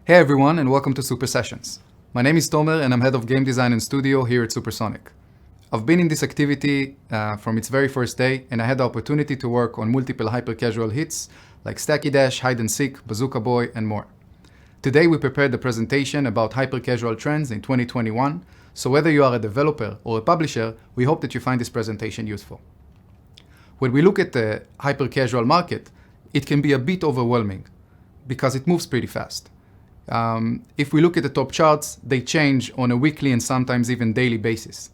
Hey everyone, and welcome to SuperSessions. My name is Tomer, and I'm head of game design and studio here at Supersonic. I've been in this activity from its very first day, and I had the opportunity to work on multiple hyper-casual hits like Stacky Dash, Hide and Seek, Bazooka Boy, and more. Today we prepared a presentation about hyper-casual trends in 2021, so whether you are a developer or a publisher, we hope that you find this presentation useful. When we look at the hyper-casual market, it can be a bit overwhelming because it moves pretty fast. If we look at the top charts, they change on a weekly and sometimes even daily basis.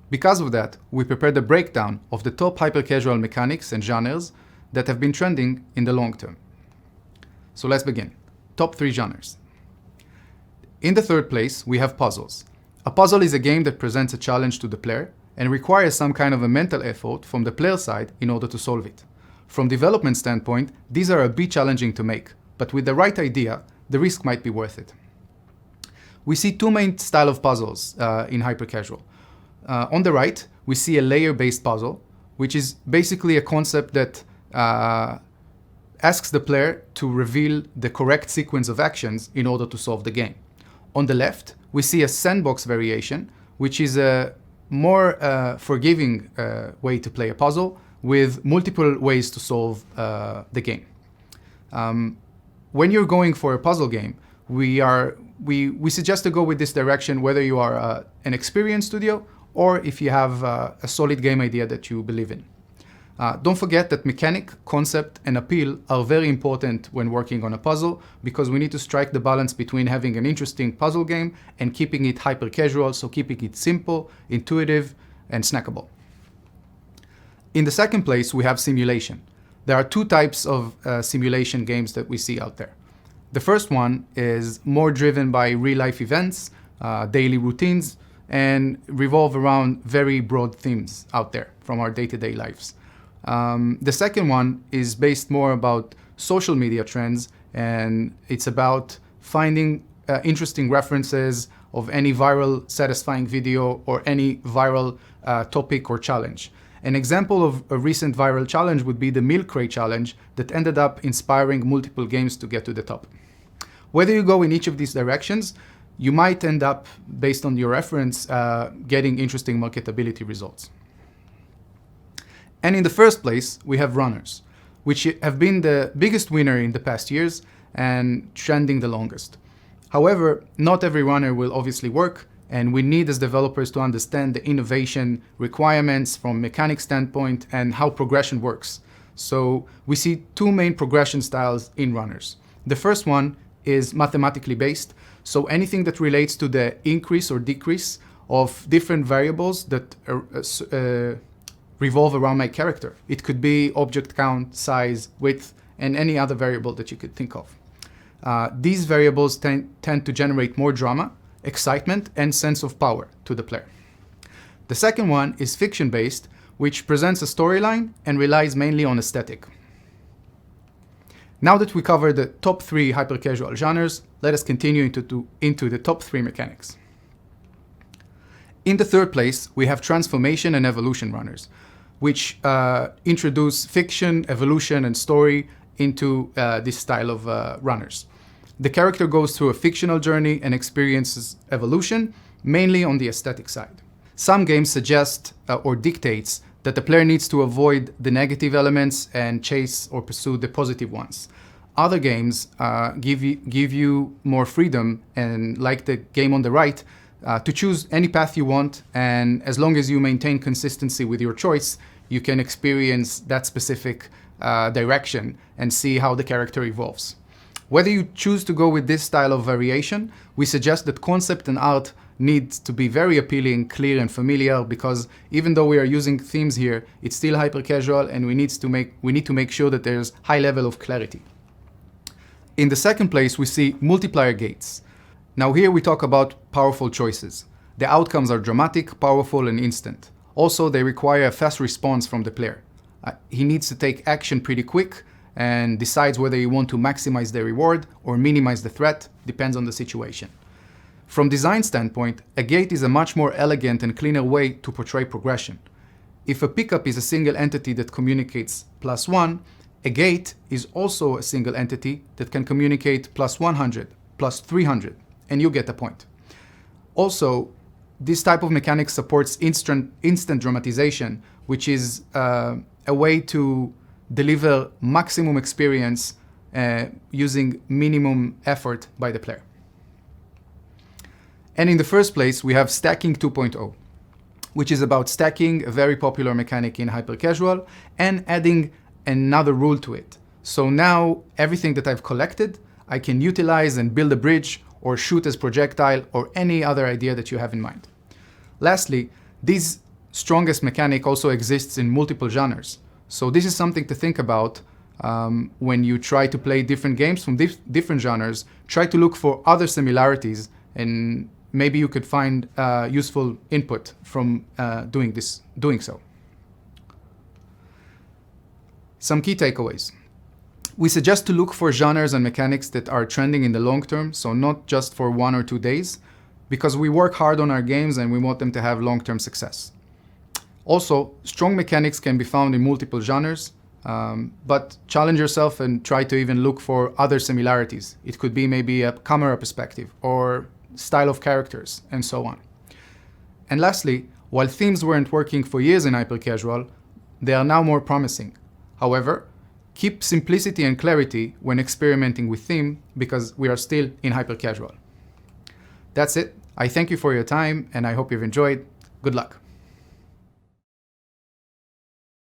Because of that, we prepared a breakdown of the top hyper-casual mechanics and genres that have been trending in the long term. So let's begin. Top 3 genres. In the third place, we have puzzles. A puzzle is a game that presents a challenge to the player and requires some kind of a mental effort from the player side in order to solve it. From development standpoint, these are a bit challenging to make, but with the right idea, the risk might be worth it. We see two main styles of puzzles in hyper-casual. On the right, we see a layer-based puzzle, which is basically a concept that asks the player to reveal the correct sequence of actions in order to solve the game. On the left, we see a sandbox variation, which is a more forgiving way to play a puzzle with multiple ways to solve the game. When you're going for a puzzle game, we suggest to go with this direction whether you are an experienced studio or if you have a solid game idea that you believe in. Don't forget that mechanic, concept, and appeal are very important when working on a puzzle because we need to strike the balance between having an interesting puzzle game and keeping it hyper-casual, so keeping it simple, intuitive, and snackable. In the second place, we have simulation. There are two types of simulation games that we see out there. The first one is more driven by real-life events, daily routines, and revolve around very broad themes out there from our day-to-day lives. The second one is based more about social media trends, and it's about finding interesting references of any viral satisfying video or any viral topic or challenge. An example of a recent viral challenge would be the Milk Crate challenge that ended up inspiring multiple games to get to the top. Whether you go in each of these directions, you might end up, based on your reference, getting interesting marketability results. And in the first place, we have runners, which have been the biggest winner in the past years and trending the longest. However, not every runner will obviously work, and we need as developers to understand the innovation requirements from mechanic standpoint and how progression works. So we see two main progression styles in runners. The first one is mathematically based, so anything that relates to the increase or decrease of different variables that revolve around my character. It could be object count, size, width, and any other variable that you could think of. These variables tend to generate more drama, excitement, and sense of power to the player. The second one is fiction-based, which presents a storyline and relies mainly on aesthetic. Now that we covered the top 3 hyper-casual genres, let us continue into the top 3 mechanics. In the third place, we have transformation and evolution runners, which introduce fiction, evolution, and story into this style of runners. The character goes through a fictional journey and experiences evolution, mainly on the aesthetic side. Some games suggest or dictates that the player needs to avoid the negative elements and chase or pursue the positive ones. Other games give you more freedom, and like the game on the right, to choose any path you want, and as long as you maintain consistency with your choice, you can experience that specific direction and see how the character evolves. Whether you choose to go with this style of variation, we suggest that concept and art needs to be very appealing, clear, and familiar, because even though we are using themes here, it's still hyper-casual, and we need to make sure that there's high level of clarity. In the second place, we see multiplier gates. Now here we talk about powerful choices. The outcomes are dramatic, powerful, and instant. Also, they require a fast response from the player. He needs to take action pretty quick and decides whether you want to maximize the reward or minimize the threat, depends on the situation. From design standpoint, a gate is a much more elegant and cleaner way to portray progression. If a pickup is a single entity that communicates +1, a gate is also a single entity that can communicate +100, plus 300, and you get the point. Also, this type of mechanic supports instant dramatization, which is a way to deliver maximum experience using minimum effort by the player. And in the first place, we have Stacking 2.0, which is about stacking, a very popular mechanic in hyper-casual, and adding another rule to it. So now everything that I've collected, I can utilize and build a bridge or shoot as projectile or any other idea that you have in mind. Lastly, this strongest mechanic also exists in multiple genres. So this is something to think about when you try to play different games from different genres. Try to look for other similarities, and maybe you could find useful input from doing so. Some key takeaways. We suggest to look for genres and mechanics that are trending in the long term, so not just for 1 or 2 days, because we work hard on our games and we want them to have long-term success. Also, strong mechanics can be found in multiple genres, but challenge yourself and try to even look for other similarities. It could be maybe a camera perspective or style of characters, and so on. And lastly, while themes weren't working for years in hyper-casual, they are now more promising. However, keep simplicity and clarity when experimenting with theme, because we are still in hyper-casual. That's it. I thank you for your time, and I hope you've enjoyed. Good luck.